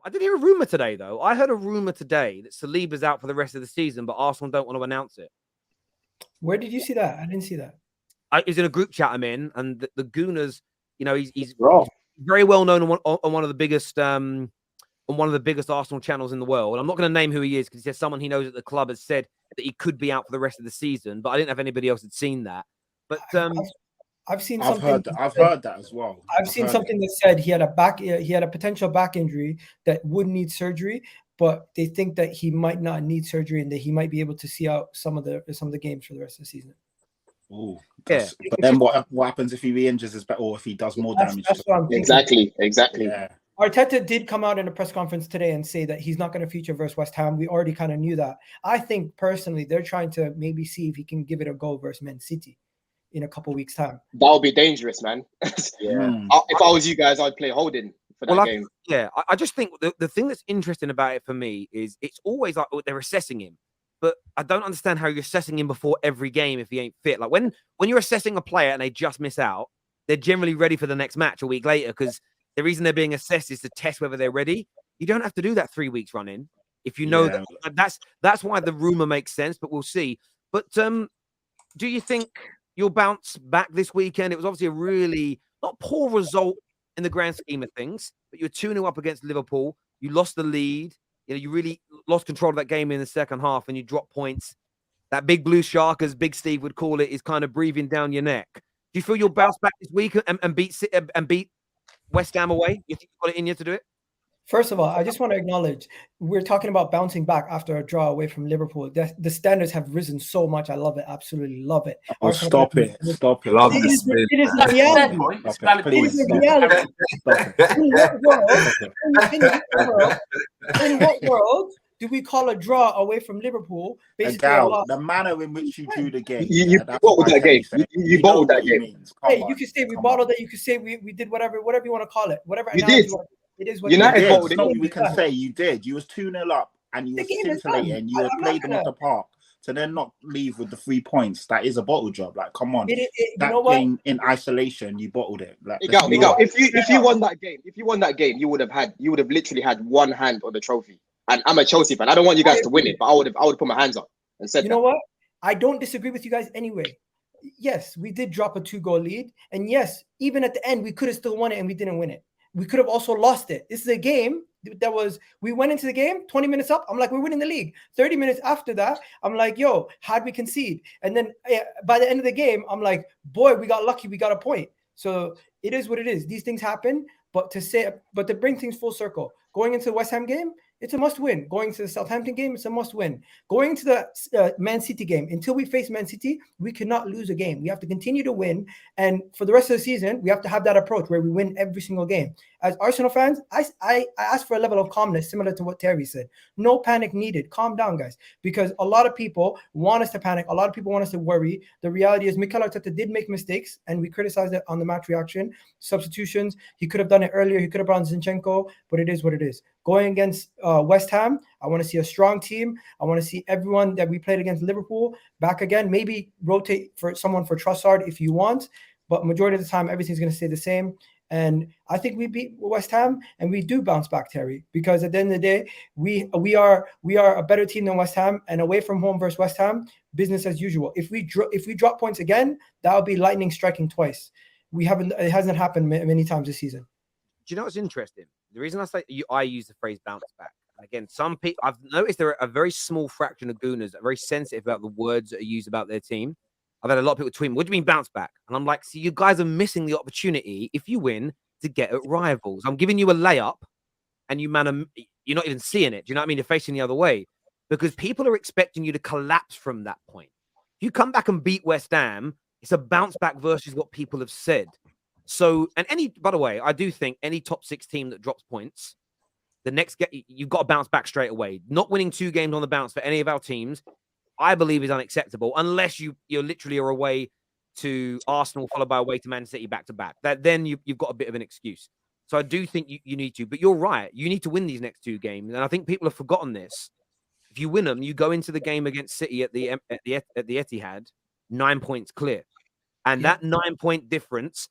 I did hear a rumor today, though. I heard a rumor today that Saliba's out for the rest of the season, but Arsenal don't want to announce it. Where did you see that? I didn't see that. He's in a group chat I'm in, and the Gooners, he's very well known on one of the biggest Arsenal channels in the world. I'm not going to name who he is because he says someone he knows at the club has said that he could be out for the rest of the season, but I didn't have anybody else had seen that. But I've seen I've something. I've heard that as well. I've seen something that said he had a potential back injury that would need surgery, but they think that he might not need surgery and that he might be able to see out some of the games for the rest of the season. Oh, yeah. But then what happens if he re-injures his back or if he does more damage? That's what I'm thinking. Exactly. Yeah. Arteta did come out in a press conference today and say that he's not going to feature versus West Ham. We already kind of knew that. I think personally they're trying to maybe see if he can give it a go versus Man City in a couple weeks' time. That would be dangerous, man. Yeah. If I was you guys, I'd play holding for that game. I just think the thing that's interesting about it for me is it's always like they're assessing him. But I don't understand how you're assessing him before every game if he ain't fit. Like when you're assessing a player and they just miss out, they're generally ready for the next match a week later because the reason they're being assessed is to test whether they're ready. You don't have to do that 3 weeks running if you know that's why the rumor makes sense. But we'll see. But do you think you'll bounce back this weekend? It was obviously a really not poor result in the grand scheme of things, but you're 2-0 up against Liverpool. You lost the lead. You really lost control of that game in the second half and you drop points. That big blue shark, as Big Steve would call it, is kind of breathing down your neck. Do you feel you'll bounce back this week and beat West Ham away? You think you've got it in you to do it? First of all, I just want to acknowledge we're talking about bouncing back after a draw away from Liverpool. The standards have risen so much. I love it. Absolutely love it. Oh, stop it. Stop it. It is reality. In what world do we call a draw away from Liverpool? Basically, the manner in which you drew the game. You bottled that game. You bottled that game. Hey, you can say we bottled it. You can say we did whatever you want to call it. Whatever. You did. It is what United bottled it. We can say you did. You was 2-0 up and you were scintillating. You had played them off the park. To then not leave with the 3 points, that is a bottle job. Like, come on. That game in isolation, you bottled it. Like, if you won that game, you would have literally had one hand on the trophy. And I'm a Chelsea fan. I don't want you guys to win it, but I would put my hands up and said, you know what? I don't disagree with you guys anyway. Yes, we did drop a 2-goal lead, and yes, even at the end, we could have still won it, and we didn't win it. We could have also lost it. This is a game we went into the game 20 minutes up. I'm like, we're winning the league. 30 minutes after that, I'm like, yo, how'd we concede? And then by the end of the game, I'm like, boy, we got lucky. We got a point. So it is what it is. These things happen. But to bring things full circle, going into the West Ham game, it's a must-win. Going to the Southampton game, it's a must-win. Going to the Man City game, until we face Man City, we cannot lose a game. We have to continue to win. And for the rest of the season, we have to have that approach where we win every single game. As Arsenal fans, I ask for a level of calmness similar to what Terry said. No panic needed. Calm down, guys. Because a lot of people want us to panic. A lot of people want us to worry. The reality is Mikel Arteta did make mistakes, and we criticized it on the match reaction. Substitutions, he could have done it earlier. He could have brought Zinchenko, but it is what it is. Going against West Ham, I want to see a strong team. I want to see everyone that we played against Liverpool back again. Maybe rotate for someone for Trossard if you want, but majority of the time, everything's going to stay the same. And I think we beat West Ham, and we do bounce back, Terry, because at the end of the day, we are a better team than West Ham, and away from home versus West Ham, business as usual. If we drop points again, that would be lightning striking twice. It hasn't happened many times this season. Do you know what's interesting? The reason I say I use the phrase bounce back. Again, some people, I've noticed there are a very small fraction of Gooners that are very sensitive about the words that are used about their team. I've had a lot of people tweet me, what do you mean bounce back? And I'm like, see, you guys are missing the opportunity, if you win, to get at rivals. I'm giving you a layup, and you're not even seeing it. Do you know what I mean? You're facing the other way. Because people are expecting you to collapse from that point. If you come back and beat West Ham, it's a bounce back versus what people have said. So, by the way, I do think any top 6 team that drops points, the next game, you've got to bounce back straight away. Not winning 2 games on the bounce for any of our teams, I believe, is unacceptable unless you literally are away to Arsenal followed by away to Man City back to back. Then you've got a bit of an excuse. So I do think you need to, but you're right. You need to win these next 2 games, and I think people have forgotten this. If you win them, you go into the game against City at the Etihad 9 points clear, and that 9-point difference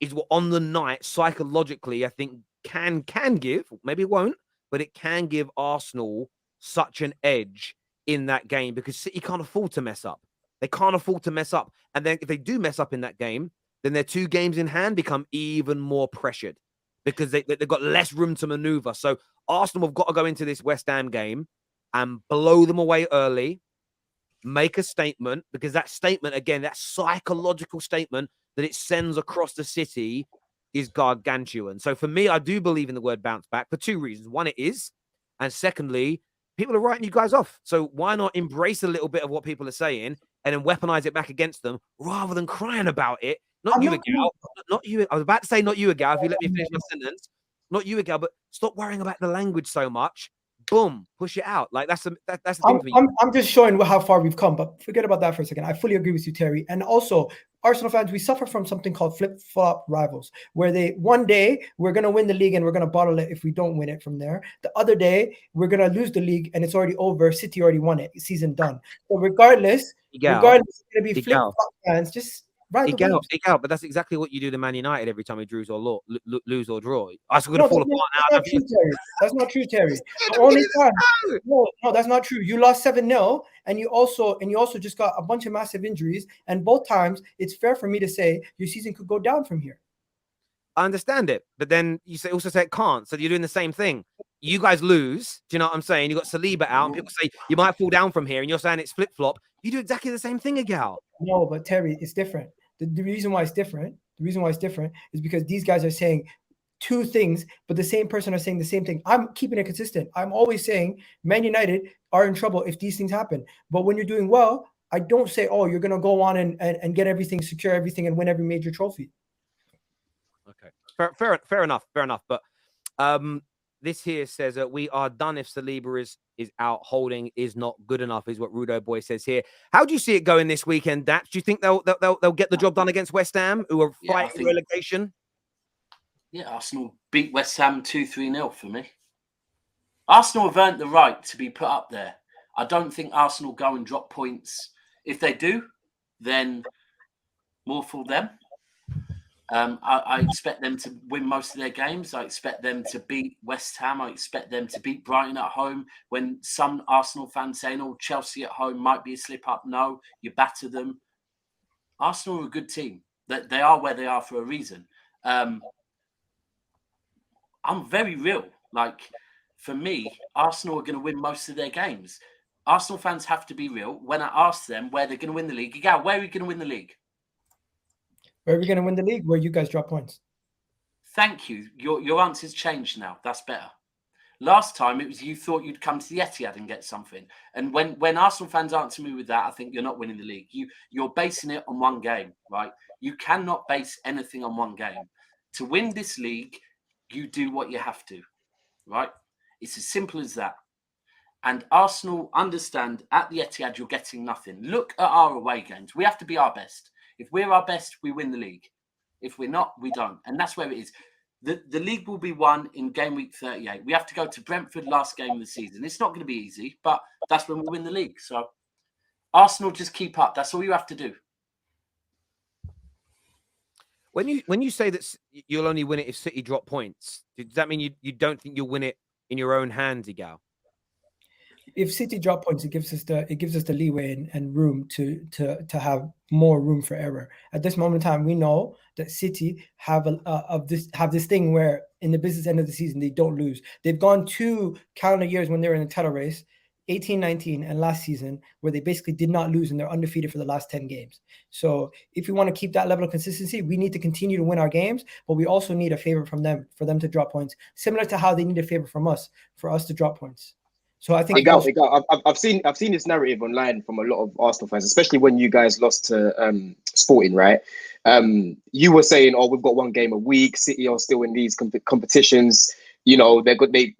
is what on the night psychologically I think can give, maybe it won't, but it can give Arsenal such an edge in that game because City can't afford to mess up. They can't afford to mess up. And then if they do mess up in that game, then their 2 games in hand become even more pressured because they've got less room to maneuver. So Arsenal have got to go into this West Ham game and blow them away early, make a statement, because that statement, again, that psychological statement that it sends across the city is gargantuan. So for me, I do believe in the word bounce back for 2 reasons. One, it is. And secondly, people are writing you guys off. So why not embrace a little bit of what people are saying and then weaponize it back against them rather than crying about it? Not you, Agal. Not you. I was about to say not you, Agal, if you let me finish my sentence. Not you, Agal, but stop worrying about the language so much. Boom, push it out. Like that's the thing for me. I'm just showing how far we've come, but forget about that for a second. I fully agree with you, Terry. And also, Arsenal fans, we suffer from something called flip-flop rivals, where one day we're going to win the league and we're going to bottle it if we don't win it from there. The other day we're going to lose the league and it's already over. City already won it. Season done. So regardless, it's going to be flip-flop fans. Just ride the waves. But that's exactly what you do to Man United every time we lose or draw. I was going to fall apart now. That's not true, Terry. The only time, no, that's not true. You lost 7-0, and you also just got a bunch of massive injuries. And both times, it's fair for me to say your season could go down from here. I understand it, but then you also say it can't. So you're doing the same thing. You guys lose. Do you know what I'm saying? You got Saliba out, and people say you might fall down from here, and you're saying it's flip flop. You do exactly the same thing, Agal. No, but Terry, it's different. The reason why it's different is because these guys are saying 2 things, but the same person are saying the same thing. I'm keeping it consistent. I'm always saying Man United are in trouble if these things happen. But when you're doing well, I don't say, oh, you're going to go on and get everything, secure everything, and win every major trophy. Okay. Fair enough. But this here says that we are done if Saliba is out. Holding is not good enough, is what Rudo Boy says here. How do you see it going this weekend, Dax? Do you think they'll get the job done against West Ham, who are fighting relegation? Yeah, Arsenal beat West Ham 2-3-0 for me. Arsenal have earned the right to be put up there. I don't think Arsenal go and drop points. If they do, then more for them. I expect them to win most of their games. I expect them to beat West Ham. I expect them to beat Brighton at home. When some Arsenal fans saying, oh, Chelsea at home might be a slip up. No, you batter them. Arsenal are a good team. They are where they are for a reason. I'm very real. Like, for me, Arsenal are going to win most of their games. Arsenal fans have to be real. When I ask them where they're going to win the league, where are you going to win the league? Where are we going to win the league? Where you guys drop points. Thank you. Your answer's changed now. That's better. Last time it was you thought you'd come to the Etihad and get something. And when Arsenal fans answer me with that, I think you're not winning the league. You're basing it on one game, right? You cannot base anything on one game. To win this league, you do what you have to, right? It's as simple as that. And Arsenal understand at the Etihad you're getting nothing. Look at our away games. We have to be our best. If we're our best, we win the league. If we're not, we don't. And that's where it is. The league will be won in game week 38. We have to go to Brentford last game of the season. It's not going to be easy, but that's when we'll win the league. So Arsenal, just keep up. That's all you have to do. When you say that you'll only win it if City drop points, does that mean you don't think you'll win it in your own hands, Igal? If City drop points, it gives us the leeway and room to have more room for error. At this moment in time, we know that City have this thing where in the business end of the season they don't lose. They've gone 2 calendar years when they were in the title race, 18-19 and last season, where they basically did not lose and they're undefeated for the last 10 games. So if we want to keep that level of consistency, we need to continue to win our games, but we also need a favor from them for them to drop points, similar to how they need a favor from us for us to drop points. So I think I've seen this narrative online from a lot of Arsenal fans, especially when you guys lost to Sporting, right? You were saying, "Oh, we've got 1 game a week. City are still in these competitions. You know, there could be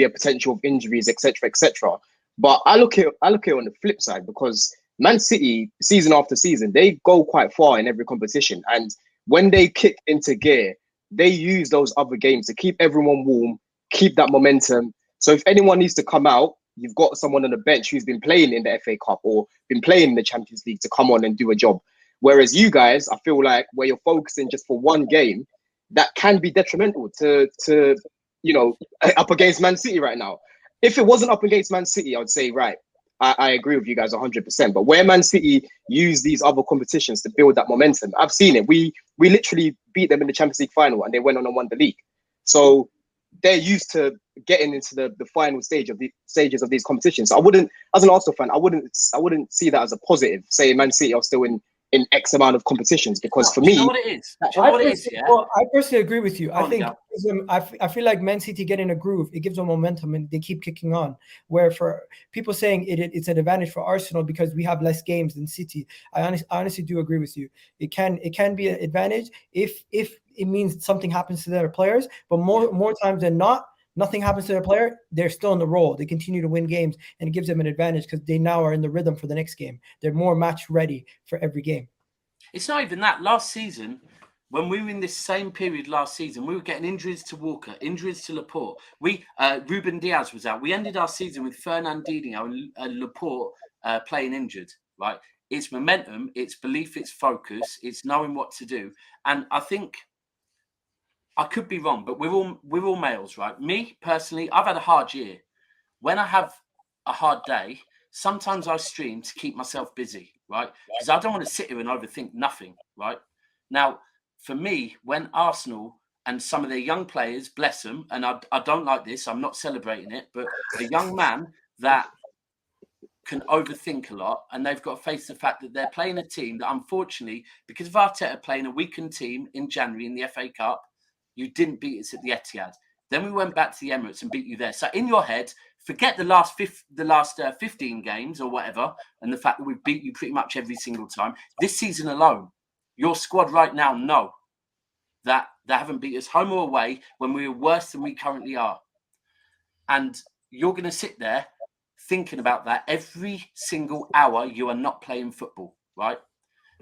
a potential of injuries, etc., etc." But I look at it on the flip side, because Man City, season after season, they go quite far in every competition, and when they kick into gear, they use those other games to keep everyone warm, keep that momentum. So if anyone needs to come out, you've got someone on the bench who's been playing in the FA Cup or been playing in the Champions League to come on and do a job. Whereas you guys, I feel like where you're focusing just for 1 game, that can be detrimental to up against Man City right now. If it wasn't up against Man City, I would say, right, I agree with you guys 100%. But where Man City use these other competitions to build that momentum, I've seen it. We literally beat them in the Champions League final and they went on and won the league. So they're used to getting into the final stages of these competitions. So I wouldn't, as an Arsenal fan, I wouldn't see that as a positive. Say Man City are still in X amount of competitions, because for me, you know what it is. Do you know what it is? Yeah. Well, I personally agree with you. I think I feel like Man City get in a groove. It gives them momentum and they keep kicking on. Where for people saying it's an advantage for Arsenal because we have less games than City, I honestly do agree with you. It can be an advantage if it means something happens to their players, but more times than not, nothing happens to their player, they're still in the role. They continue to win games, and it gives them an advantage because they now are in the rhythm for the next game. They're more match ready for every game. It's not even that. Last season, when we were in this same period last season, we were getting injuries to Walker, injuries to Laporte. Ruben Diaz was out. We ended our season with Fernandinho and Laporte playing injured, right? It's momentum, it's belief, it's focus, it's knowing what to do. And I think, I could be wrong, but we're all males, right? Me personally, I've had a hard year. When I have a hard day, sometimes I stream to keep myself busy, right? Because I don't want to sit here and overthink nothing, right? Now, for me, when Arsenal and some of their young players, bless them, and I don't like this, I'm not celebrating it, but a young man that can overthink a lot, and they've got to face the fact that they're playing a team that, unfortunately, because of Arteta playing a weakened team in January in the FA Cup, you didn't beat us at the Etihad. Then we went back to the Emirates and beat you there. So in your head, forget the last 15 games or whatever, and the fact that we beat you pretty much every single time. This season alone, your squad right now know that they haven't beat us home or away when we were worse than we currently are. And you're going to sit there thinking about that every single hour you are not playing football, right?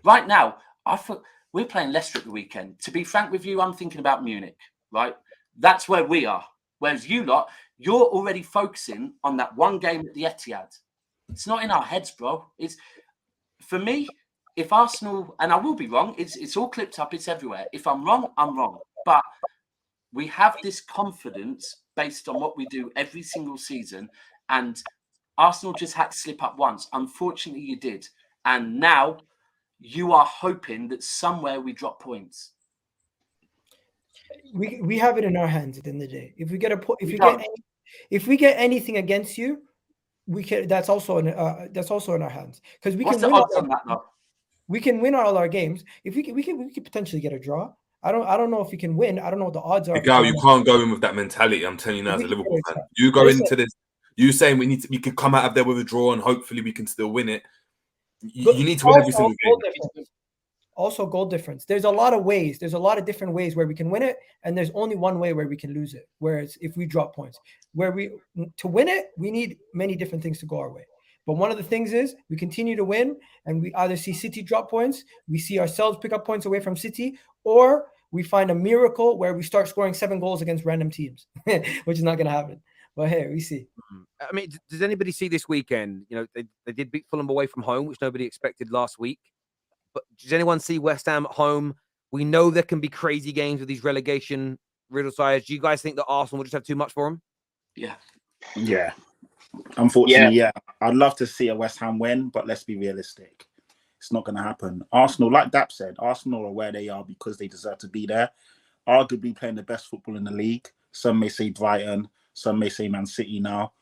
Right now, I thought we're playing Leicester at the weekend. To be frank with you, I'm thinking about Munich, right? That's where we are. Whereas you lot, you're already focusing on that one game at the Etihad. It's not in our heads, bro. It's, for me, if Arsenal, and I will be wrong, it's all clipped up, it's everywhere. If I'm wrong, I'm wrong. But we have this confidence based on what we do every single season. And Arsenal just had to slip up once. Unfortunately, you did. And now you are hoping that somewhere we drop points. We have it in our hands at the end of the day. If we get if we get anything against you, we can. That's also in our hands, because we can win. We can win all our games. If we can potentially get a draw. I don't know if we can win. I don't know what the odds are. Miguel, you can't go in with that mentality. I'm telling you now, as a Liverpool fan, you go into this. You saying we can come out of there with a draw and hopefully we can still win it. You need to win every single game. Also, goal difference. There's a lot of ways. There's a lot of different ways where we can win it, and there's only one way where we can lose it. Whereas if we drop points, to win it, we need many different things to go our way. But one of the things is we continue to win, and we either see City drop points, we see ourselves pick up points away from City, or we find a miracle where we start scoring 7 goals against random teams, which is not going to happen. But hey, we see. I mean, does anybody see this weekend? You know, they did beat Fulham away from home, which nobody expected last week. But does anyone see West Ham at home? We know there can be crazy games with these relegation riddle sides. Do you guys think that Arsenal will just have too much for them? Yeah. Unfortunately, yeah. I'd love to see a West Ham win, but let's be realistic. It's not going to happen. Arsenal, like Dap said, Arsenal are where they are because they deserve to be there. Arguably playing the best football in the league. Some may say Brighton, some may say Man City now.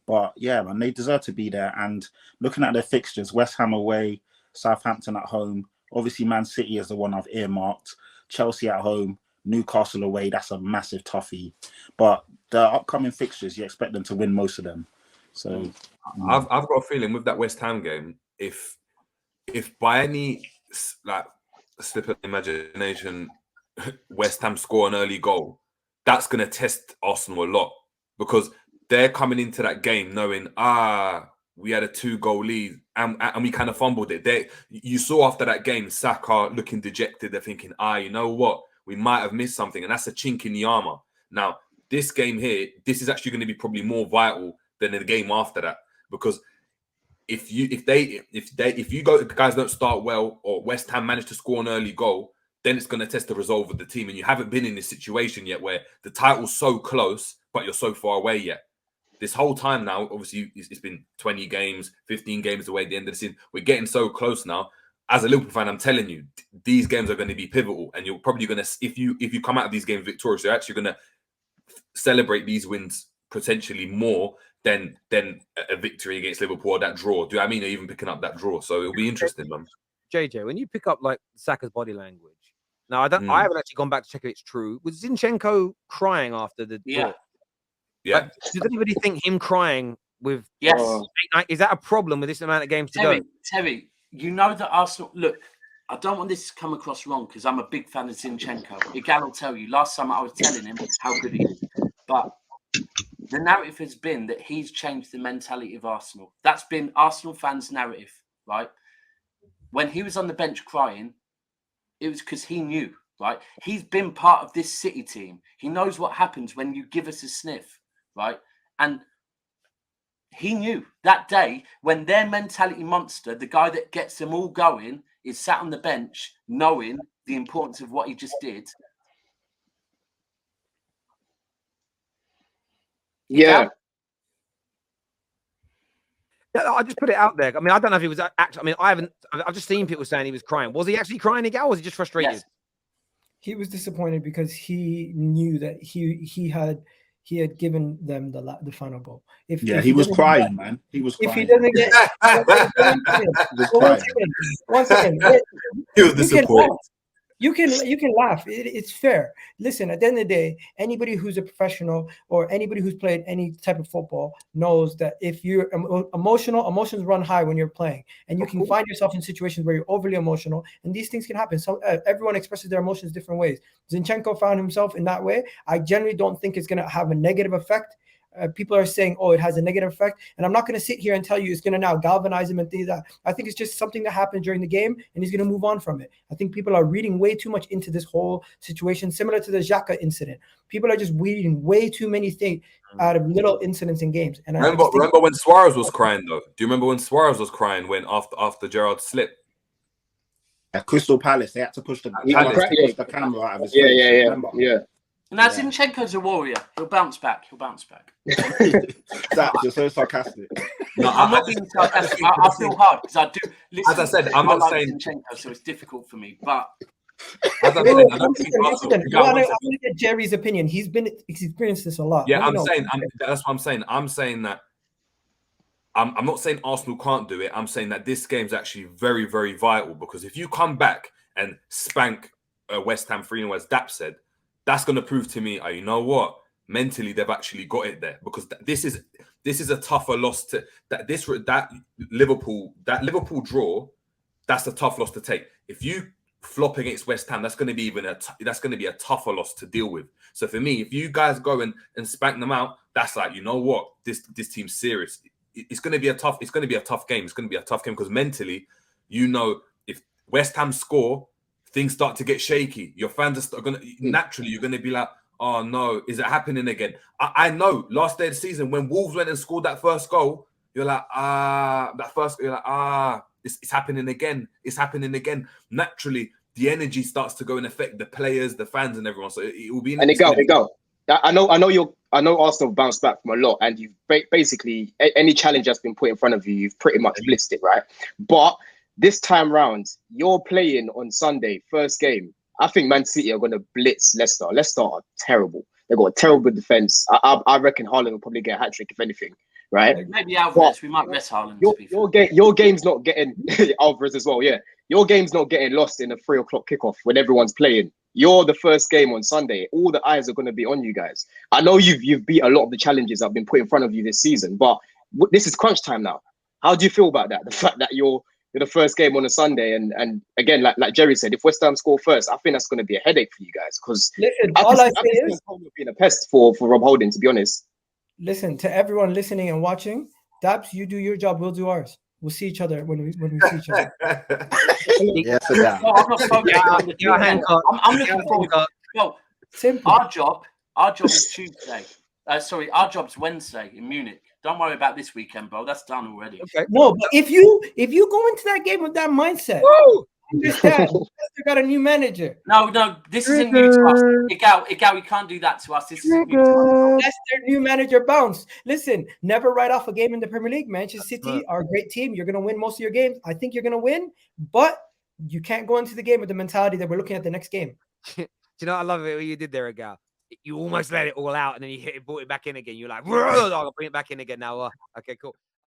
But yeah, man, they deserve to be there. And looking at their fixtures, West Ham away, Southampton at home. Obviously, Man City is the one I've earmarked. Chelsea at home, Newcastle away. That's a massive toughie. But the upcoming fixtures, you expect them to win most of them. So I've got a feeling with that West Ham game, if by any slip of imagination, West Ham score an early goal, that's going to test Arsenal a lot, because they're coming into that game knowing, we had a 2-goal lead and we kind of fumbled it. You saw after that game, Saka looking dejected. They're thinking, you know what? We might have missed something. And that's a chink in the armor. Now, this game here, this is actually going to be probably more vital than the game after that. Because if you guys don't start well, or West Ham manage to score an early goal, then it's going to test the resolve of the team. And you haven't been in this situation yet where the title's so close, but you're so far away yet. This whole time now, obviously, it's been 20 games, 15 games away at the end of the season. We're getting so close now. As a Liverpool fan, I'm telling you, these games are going to be pivotal. And you're probably going to, if you come out of these games victorious, you're actually going to celebrate these wins potentially more than a victory against Liverpool or that draw. Do you know what I mean? Or even picking up that draw. So it'll be interesting, man. JJ, when you pick up like Saka's body language, now I haven't actually gone back to check if it's true. Was Zinchenko crying after the draw? Yeah. Like, does anybody think him crying with is that a problem with this amount of games to go? Terry, you know that Arsenal. Look, I don't want this to come across wrong because I'm a big fan of Zinchenko. Igal will tell you. Last summer I was telling him how good he is, but the narrative has been that he's changed the mentality of Arsenal. That's been Arsenal fans' narrative, right? When he was on the bench crying, it was because he knew, right? He's been part of this City team. He knows what happens when you give us a sniff, right? And he knew that day when their mentality monster, the guy that gets them all going, is sat on the bench knowing the importance of what he just did. Yeah. I just put it out there. I mean, I don't know if he was actually. I mean, I've just seen people saying he was crying. Was he actually crying again, or was he just frustrated? Yes. He was disappointed because he knew that he had given them the final goal. If he was crying, man. He was crying. If he doesn't get one second. He was disappointed. You can laugh. It's fair. Listen, at the end of the day, anybody who's a professional or anybody who's played any type of football knows that if you're emotions run high when you're playing, and you can find yourself in situations where you're overly emotional, and these things can happen. So everyone expresses their emotions different ways. Zinchenko found himself in that way. I generally don't think it's going to have a negative effect. People are saying, oh, it has a negative effect. And I'm not going to sit here and tell you it's going to now galvanize him and things like that. I think it's just something that happened during the game and he's going to move on from it. I think people are reading way too much into this whole situation, similar to the Xhaka incident. People are just reading way too many things out of little incidents in games. And remember when Suarez was crying, though? Do you remember when Suarez was crying when after Gerrard slipped? At Crystal Palace, they had to push the camera out of his face. Yeah. Now, Zinchenko's a warrior. He'll bounce back. You're so sarcastic. No, I'm not being sarcastic. I feel hard because I do. Listen, as I said, I'm not saying Zinchenko, so it's difficult for me. But as I said, I want to get Jerry's opinion. He's experienced this a lot. Yeah, that's what I'm saying. I'm saying that I'm not saying Arsenal can't do it. I'm saying that this game's actually very, very vital because if you come back and spank West Ham 3-0, as Dap said, that's going to prove to me, you know what? Mentally, they've actually got it there because this is a tougher loss to that Liverpool draw. That's a tough loss to take. If you flop against West Ham, that's going to be a tougher loss to deal with. So for me, if you guys go and spank them out, that's like, you know what? This team's serious. It's going to be a tough game. It's going to be a tough game because mentally, you know, if West Ham score, things start to get shaky. Your fans are going to naturally. You're going to be like, "Oh no, is it happening again?" I know. Last day of the season, when Wolves went and scored that first goal, you're like, it's happening again. It's happening again. Naturally, the energy starts to go and affect the players, the fans, and everyone. So it will be. And it go. I know Arsenal bounced back from a lot, and you've basically any challenge that's been put in front of you, you've pretty much blitzed it, right? But this time round, you're playing on Sunday, first game. I think Man City are going to blitz Leicester. Leicester are terrible. They've got a terrible defense. I reckon Haaland will probably get a hat trick, if anything, right? Maybe Alvarez. We might rest Haaland. Your game's not getting Alvarez as well, yeah. Your game's not getting lost in a 3 o'clock kickoff when everyone's playing. You're the first game on Sunday. All the eyes are going to be on you guys. I know you've beat a lot of the challenges that have been put in front of you this season, but this is crunch time now. How do you feel about that? The fact that you're the first game on a Sunday, and again, like Jerry said, if West Ham score first, I think that's going to be a headache for you guys because all I say is being a pest for Rob Holding, to be honest. Listen to everyone listening and watching. Dabs, you do your job, we'll do ours. We'll see each other when we see each other. Yes, yeah. No, I'm not focused. I'm looking forward. No, our job is Tuesday. Our job's Wednesday in Munich. Don't worry about this weekend, bro. That's done already. Okay. No, but if you go into that game with that mindset, understand. Leicester got a new manager. No, this isn't new to us. Igal, you can't do that to us. This isn't new to us. Leicester new manager bounce. Listen, never write off a game in the Premier League. Manchester City are a great team. You're going to win most of your games. I think you're going to win, but you can't go into the game with the mentality that we're looking at the next game. Do you know what I love it what you did there, Igal? You almost let it all out, and then you brought it back in again. You're like, I'll bring it back in again now. Okay, cool.